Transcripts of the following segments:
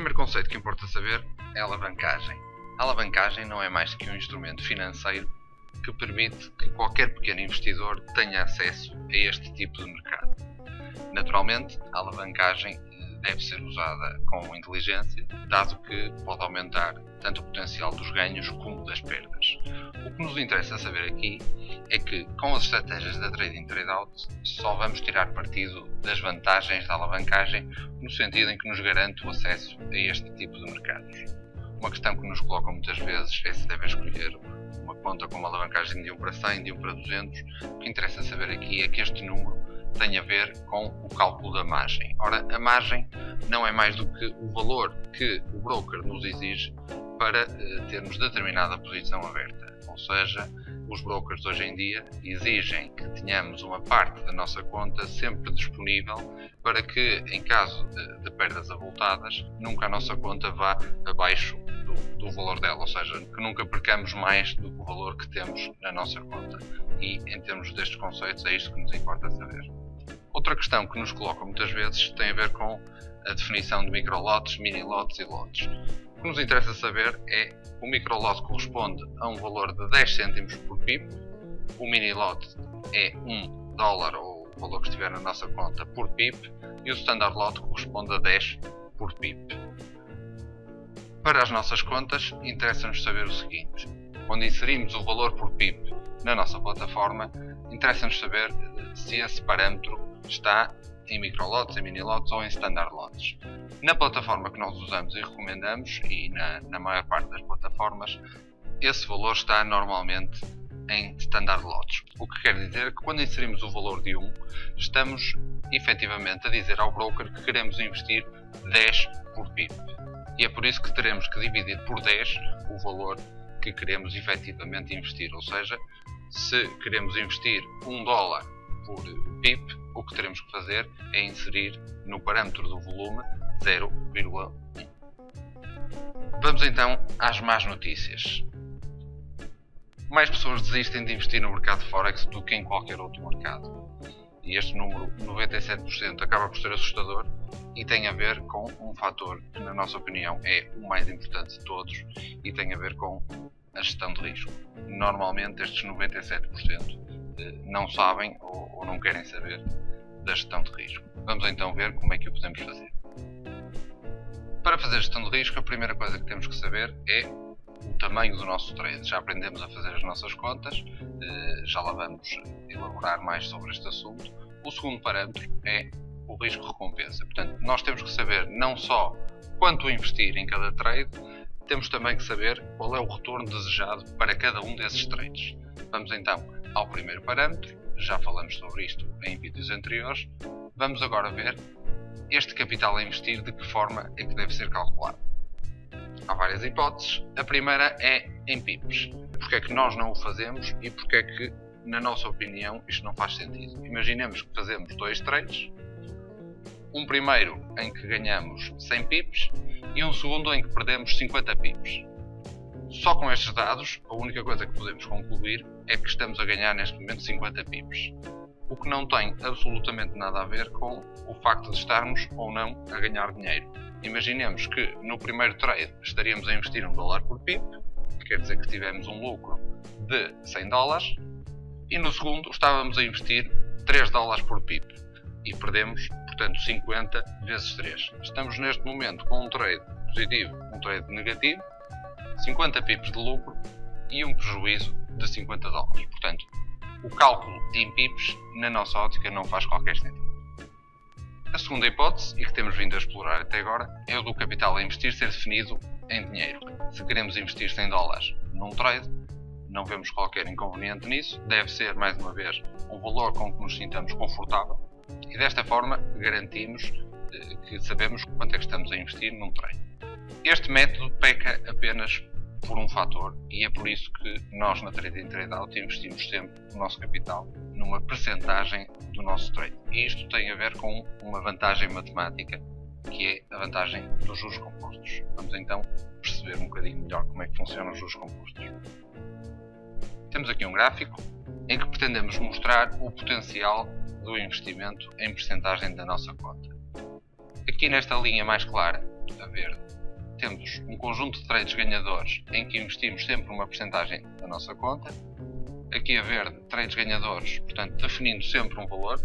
primeiro conceito que importa saber é a alavancagem. A alavancagem não é mais que um instrumento financeiro que permite que qualquer pequeno investidor tenha acesso a este tipo de mercado. Naturalmente, a alavancagem deve ser usada com inteligência, dado que pode aumentar tanto o potencial dos ganhos como das perdas. O que nos interessa saber aqui é que, com as estratégias da Trading Trade-out, só vamos tirar partido das vantagens da alavancagem, no sentido em que nos garante o acesso a este tipo de mercados. Uma questão que nos colocam muitas vezes é se deve escolher uma conta com uma alavancagem de 1 para 100, de 1 para 200. O que interessa saber aqui é que este número tem a ver com o cálculo da margem. Ora, a margem não é mais do que o valor que o broker nos exige para termos determinada posição aberta. Ou seja, os brokers hoje em dia exigem que tenhamos uma parte da nossa conta sempre disponível para que, em caso de perdas avultadas, nunca a nossa conta vá abaixo do valor dela, ou seja, que nunca percamos mais do que o valor que temos na nossa conta. E, em termos destes conceitos, é isto que nos importa saber. Outra questão que nos colocam muitas vezes tem a ver com a definição de microlotes, mini-lotes e lotes. O que nos interessa saber é o microlote corresponde a um valor de 10 cêntimos por pip, o mini-lote é $1 ou o valor que estiver na nossa conta por pip e o standard lot corresponde a 10 por pip. Para as nossas contas, interessa-nos saber o seguinte: quando inserimos o valor por pip na nossa plataforma, interessa-nos saber se esse parâmetro está em microlotes, em mini-lotes ou em standard lotes. Na plataforma que nós usamos e recomendamos, e na maior parte das plataformas, esse valor está normalmente em standard lotes. O que quer dizer que quando inserimos o valor de 1, estamos efetivamente a dizer ao broker que queremos investir 10 por pip. E é por isso que teremos que dividir por 10 o valor que queremos efetivamente investir. Ou seja, se queremos investir $1 por pip, o que teremos que fazer é inserir no parâmetro do volume 0,1. Vamos então às más notícias. Mais pessoas desistem de investir no mercado Forex do que em qualquer outro mercado. E este número, 97%, acaba por ser assustador e tem a ver com um fator que, na nossa opinião, é o mais importante de todos e tem a ver com a gestão de risco. Normalmente estes 97% não sabem ou não querem saber da gestão de risco. Vamos então ver como é que o podemos fazer. Para fazer gestão de risco, a primeira coisa que temos que saber é o tamanho do nosso trade. Já aprendemos a fazer as nossas contas, já lá vamos elaborar mais sobre este assunto. O segundo parâmetro é o risco-recompensa. Portanto, nós temos que saber não só quanto investir em cada trade, temos também que saber qual é o retorno desejado para cada um desses trades. Vamos então ao primeiro parâmetro, já falamos sobre isto em vídeos anteriores. Vamos agora ver este capital a investir, de que forma é que deve ser calculado. Há várias hipóteses. A primeira é em pips. Porque é que nós não o fazemos e porque é que, na nossa opinião, isto não faz sentido. Imaginemos que fazemos 2 trades, um primeiro em que ganhamos 100 pips e um segundo em que perdemos 50 pips. Só com estes dados, a única coisa que podemos concluir é que estamos a ganhar neste momento 50 pips. O que não tem absolutamente nada a ver com o facto de estarmos ou não a ganhar dinheiro. Imaginemos que no primeiro trade estaríamos a investir $1 por pip, que quer dizer que tivemos um lucro de $100, e no segundo estávamos a investir $3 por pip e perdemos, portanto, 50 vezes 3. Estamos neste momento com um trade positivo, um trade negativo, 50 pips de lucro e um prejuízo de $50. Portanto, o cálculo em pips, na nossa ótica, não faz qualquer sentido. A segunda hipótese, e que temos vindo a explorar até agora, é o do capital a investir ser definido em dinheiro. Se queremos investir $100 num trade, não vemos qualquer inconveniente nisso. Deve ser, mais uma vez, um valor com que nos sintamos confortável e desta forma garantimos que sabemos quanto é que estamos a investir num trade. Este método peca apenas por um fator e é por isso que nós na Trading Trade-out investimos sempre o nosso capital numa percentagem do nosso trade. E isto tem a ver com uma vantagem matemática, que é a vantagem dos juros compostos. Vamos então perceber um bocadinho melhor como é que funcionam os juros compostos. Temos aqui um gráfico em que pretendemos mostrar o potencial do investimento em percentagem da nossa conta. Aqui nesta linha mais clara, a verde, temos um conjunto de trades ganhadores em que investimos sempre uma percentagem da nossa conta. Aqui a verde, trades ganhadores, portanto definindo sempre um valor,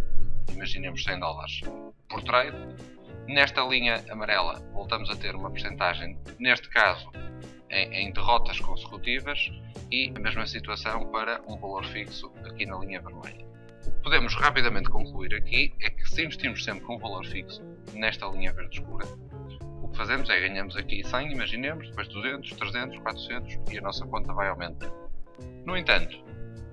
imaginemos $100 por trade. Nesta linha amarela voltamos a ter uma percentagem, neste caso em derrotas consecutivas, e a mesma situação para um valor fixo aqui na linha vermelha. O que podemos rapidamente concluir aqui é que se investimos sempre um valor fixo nesta linha verde escura, o que fazemos é ganhamos aqui 100, imaginemos, depois 200, 300, 400 e a nossa conta vai aumentando. No entanto,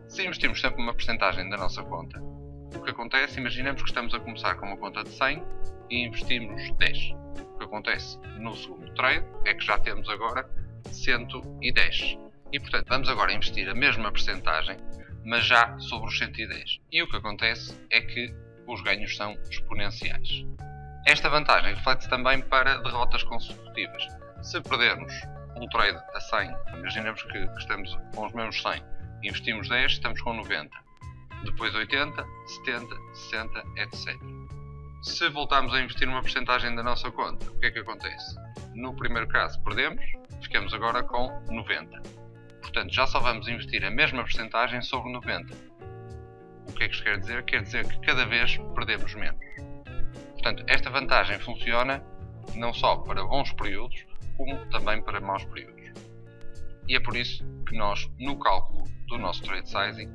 se investimos sempre uma percentagem da nossa conta, o que acontece, imaginemos que estamos a começar com uma conta de 100 e investimos 10. O que acontece no segundo trade é que já temos agora 110. E portanto vamos agora investir a mesma percentagem, mas já sobre os 110. E o que acontece é que os ganhos são exponenciais. Esta vantagem reflete-se também para derrotas consecutivas. Se perdermos um trade a 100, imaginemos que estamos com os mesmos 100, investimos 10, estamos com 90. Depois 80, 70, 60, etc. Se voltarmos a investir uma percentagem da nossa conta, o que é que acontece? No primeiro caso perdemos, ficamos agora com 90. Portanto, já só vamos investir a mesma percentagem sobre 90. O que é que isto quer dizer? Quer dizer que cada vez perdemos menos. Portanto, esta vantagem funciona não só para bons períodos, como também para maus períodos. E é por isso que nós, no cálculo do nosso trade sizing,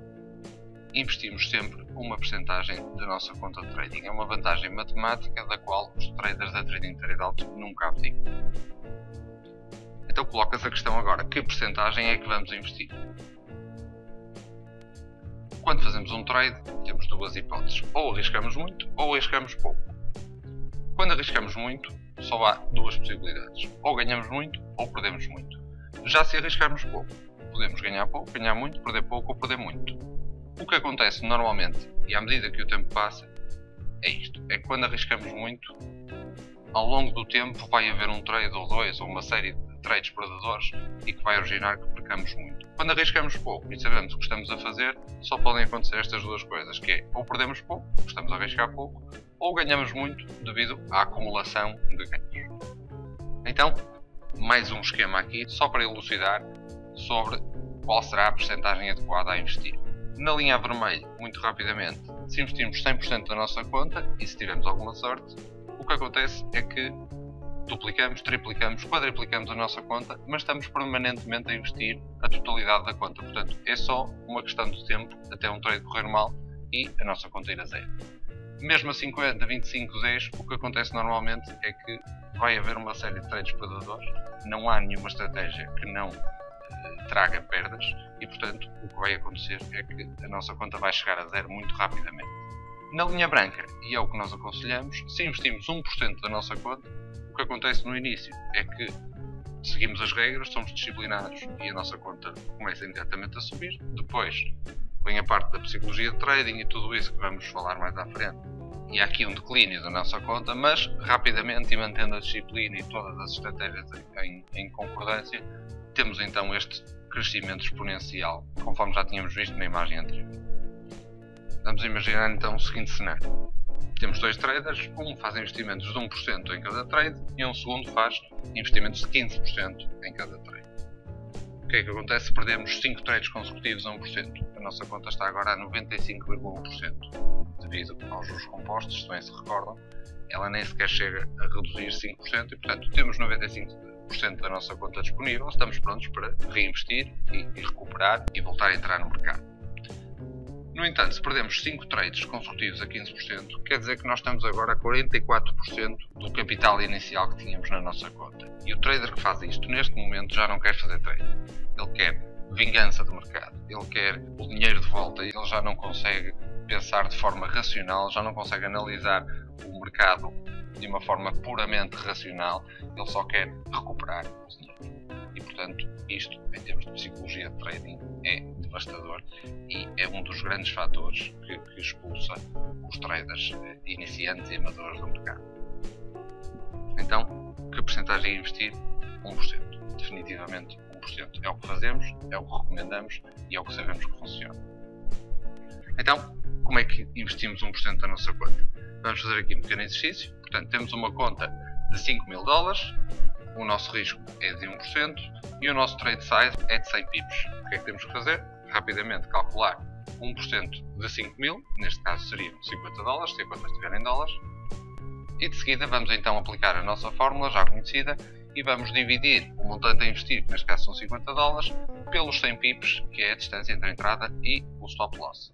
investimos sempre uma percentagem da nossa conta de trading. É uma vantagem matemática da qual os traders da Trading Trade-out nunca abdicam. Então coloca-se a questão agora, que percentagem é que vamos investir? Quando fazemos um trade, temos duas hipóteses. Ou arriscamos muito, ou arriscamos pouco. Quando arriscamos muito, só há duas possibilidades. Ou ganhamos muito, ou perdemos muito. Já se arriscarmos pouco, podemos ganhar pouco, ganhar muito, perder pouco ou perder muito. O que acontece normalmente, e à medida que o tempo passa, é isto. É que quando arriscamos muito, ao longo do tempo vai haver um trade ou dois, ou uma série de trades perdedores, e que vai originar que percamos muito. Quando arriscamos pouco e sabemos o que estamos a fazer, só podem acontecer estas duas coisas, que é ou perdemos pouco, estamos a arriscar pouco, ou ganhamos muito devido à acumulação de ganhos. Então, mais um esquema aqui, só para elucidar sobre qual será a percentagem adequada a investir. Na linha vermelha, muito rapidamente, se investirmos 100% da nossa conta e se tivermos alguma sorte, o que acontece é que duplicamos, triplicamos, quadriplicamos a nossa conta, mas estamos permanentemente a investir a totalidade da conta. Portanto, é só uma questão de tempo até um trade correr mal e a nossa conta ir a zero. Mesmo a 50, 25, 10, o que acontece normalmente é que vai haver uma série de trades perdedores, não há nenhuma estratégia que não traga perdas e, portanto, o que vai acontecer é que a nossa conta vai chegar a zero muito rapidamente. Na linha branca, e é o que nós aconselhamos, se investimos 1% da nossa conta, o que acontece no início é que seguimos as regras, somos disciplinados e a nossa conta começa imediatamente a subir. Depois vem a parte da psicologia de trading e tudo isso que vamos falar mais à frente. E há aqui um declínio da nossa conta, mas rapidamente, e mantendo a disciplina e todas as estratégias em concordância, temos então este crescimento exponencial, conforme já tínhamos visto na imagem anterior. Vamos imaginar então o seguinte cenário. Temos dois traders, um faz investimentos de 1% em cada trade e um segundo faz investimentos de 15% em cada trade. O que é que acontece se perdemos 5 trades consecutivos a 1%? A nossa conta está agora a 95,1%. Devido aos juros compostos, se bem se recordam, ela nem sequer chega a reduzir 5% e, portanto, temos 95% da nossa conta disponível, estamos prontos para reinvestir e recuperar e voltar a entrar no mercado. No entanto, se perdemos 5 trades consecutivos a 15%, quer dizer que nós estamos agora a 44% do capital inicial que tínhamos na nossa conta. E o trader que faz isto neste momento já não quer fazer trade. Ele quer vingança do mercado, ele quer o dinheiro de volta, ele já não consegue pensar de forma racional, já não consegue analisar o mercado de uma forma puramente racional, ele só quer recuperar o dinheiro. E, portanto, isto, em termos de psicologia de trading, é devastador e é um dos grandes fatores que expulsa os traders iniciantes e amadores do mercado. Então, que percentagem é investir? 1%. Definitivamente 1%. É o que fazemos, é o que recomendamos e é o que sabemos que funciona. Então, como é que investimos 1% da nossa conta? Vamos fazer aqui um pequeno exercício. Portanto, temos uma conta de $5.000, o nosso risco é de 1% e o nosso trade size é de 100 pips. O que é que temos que fazer? Rapidamente calcular 1% de 5.000, neste caso seriam 50 dólares, se a conta estiver em dólares. E de seguida vamos então aplicar a nossa fórmula já conhecida e vamos dividir o montante a investir, que neste caso são 50 dólares, pelos 100 pips, que é a distância entre a entrada e o stop loss.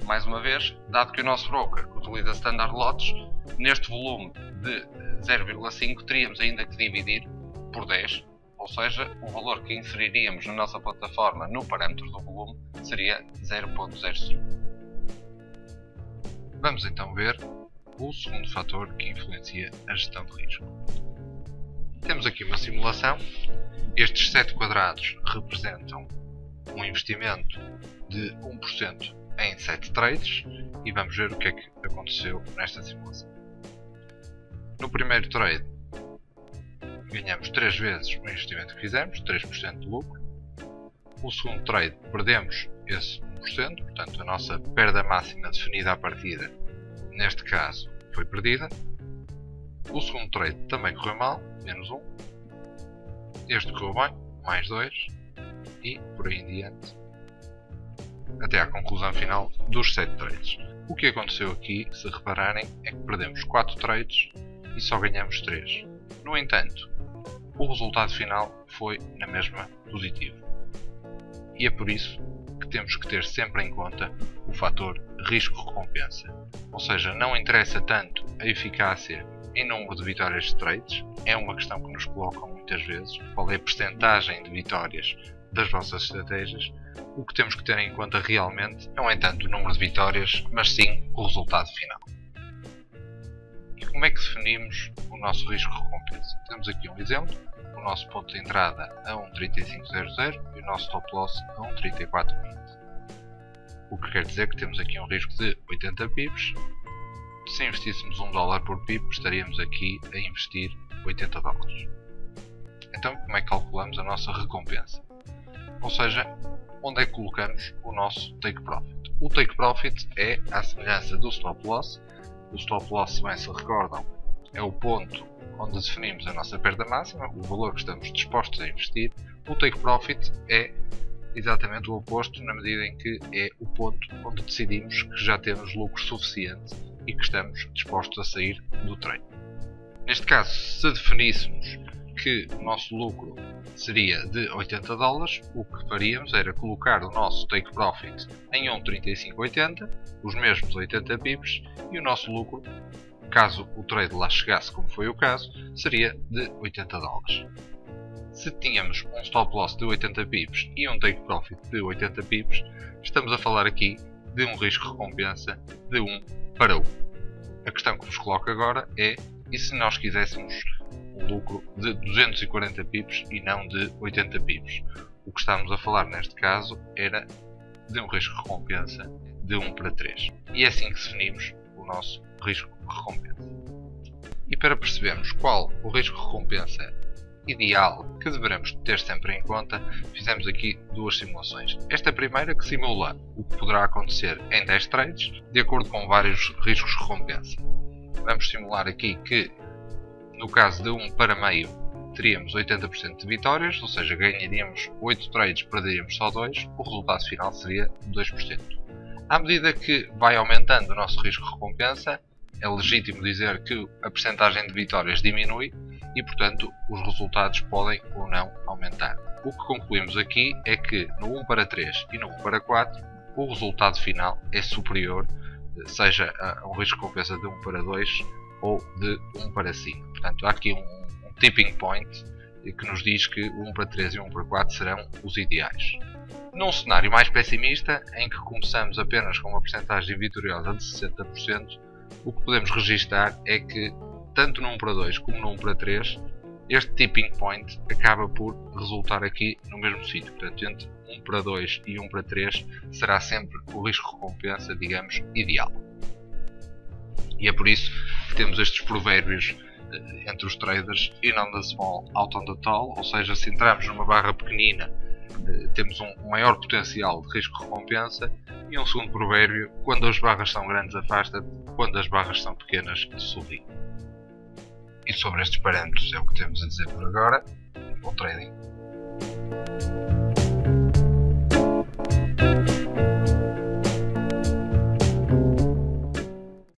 Mais uma vez, dado que o nosso broker utiliza standard lots, neste volume de 0,5 teríamos ainda que dividir por 10, ou seja, o valor que inseriríamos na nossa plataforma no parâmetro do volume seria 0,05. Vamos então ver o segundo fator que influencia a gestão de risco. Temos aqui uma simulação. Estes 7 quadrados representam um investimento de 1% em 7 trades e vamos ver o que é que aconteceu nesta simulação. No primeiro trade ganhamos 3 vezes o investimento que fizemos, 3% de lucro. O segundo trade perdemos esse 1%, portanto a nossa perda máxima definida à partida, neste caso, foi perdida. O segundo trade também correu mal, menos 1. Este correu bem, mais 2. E por aí em diante, até à conclusão final dos 7 trades. O que aconteceu aqui, se repararem, é que perdemos 4 trades e só ganhamos 3. No entanto, o resultado final foi na mesma positivo. E é por isso que temos que ter sempre em conta o fator risco-recompensa. Ou seja, não interessa tanto a eficácia em número de vitórias de trades, é uma questão que nos colocam muitas vezes, qual é a percentagem de vitórias das vossas estratégias. O que temos que ter em conta realmente não é tanto o número de vitórias, mas sim o resultado final. E como é que definimos o nosso risco-recompensa? Temos aqui um exemplo, o nosso ponto de entrada a 1,3500 e o nosso stop loss a 1,3420. O que quer dizer que temos aqui um risco de 80 pips. Se investíssemos $1 por pip, estaríamos aqui a investir 80 dólares. Então, como é que calculamos a nossa recompensa? Ou seja, onde é que colocamos o nosso take profit? O take profit é à semelhança do stop loss. O stop loss, se bem se recordam, é o ponto onde definimos a nossa perda máxima, o valor que estamos dispostos a investir. O take profit é exatamente o oposto, na medida em que é o ponto onde decidimos que já temos lucro suficiente e que estamos dispostos a sair do trade. Neste caso, se definíssemos que o nosso lucro seria de 80 dólares, o que faríamos era colocar o nosso take profit em 1,3580, os mesmos 80 pips, e o nosso lucro, caso o trade lá chegasse, como foi o caso, seria de 80 dólares. Se tínhamos um stop loss de 80 pips e um take profit de 80 pips, estamos a falar aqui de um risco-recompensa de 1 para 1. A questão que vos coloco agora é, e se nós quiséssemos um lucro de 240 pips e não de 80 pips? O que estamos a falar neste caso era de um risco-recompensa de 1 para 3. E é assim que definimos o nosso risco-recompensa. E para percebermos qual o risco-recompensa ideal que devemos ter sempre em conta, fizemos aqui duas simulações. Esta primeira que simula o que poderá acontecer em 10 trades, de acordo com vários riscos-recompensa. Vamos simular aqui que, no caso de 1 para meio, teríamos 80% de vitórias, ou seja, ganharíamos 8 trades, perderíamos só 2, o resultado final seria 2%. À medida que vai aumentando o nosso risco-recompensa, é legítimo dizer que a percentagem de vitórias diminui e, portanto, os resultados podem ou não aumentar. O que concluímos aqui é que no 1 para 3 e no 1 para 4, o resultado final é superior, seja a um risco-recompensa de 1 para 2 ou de 1 para 5. Portanto, há aqui um tipping point que nos diz que o 1 para 3 e o 1 para 4 serão os ideais. Num cenário mais pessimista, em que começamos apenas com uma percentagem vitoriosa de 60%, o que podemos registar é que, tanto no 1 para 2 como no 1 para 3, este tipping point acaba por resultar aqui no mesmo sítio. Portanto, entre 1 para 2 e 1 para 3 será sempre o risco-recompensa, digamos, ideal. E é por isso que temos estes provérbios entre os traders: in on the small, out on the tall, ou seja, se entrarmos numa barra pequenina, temos um maior potencial de risco-recompensa, e um segundo provérbio: quando as barras são grandes, afasta-te, quando as barras são pequenas, sorri. E sobre estes parâmetros é o que temos a dizer por agora. Bom trading.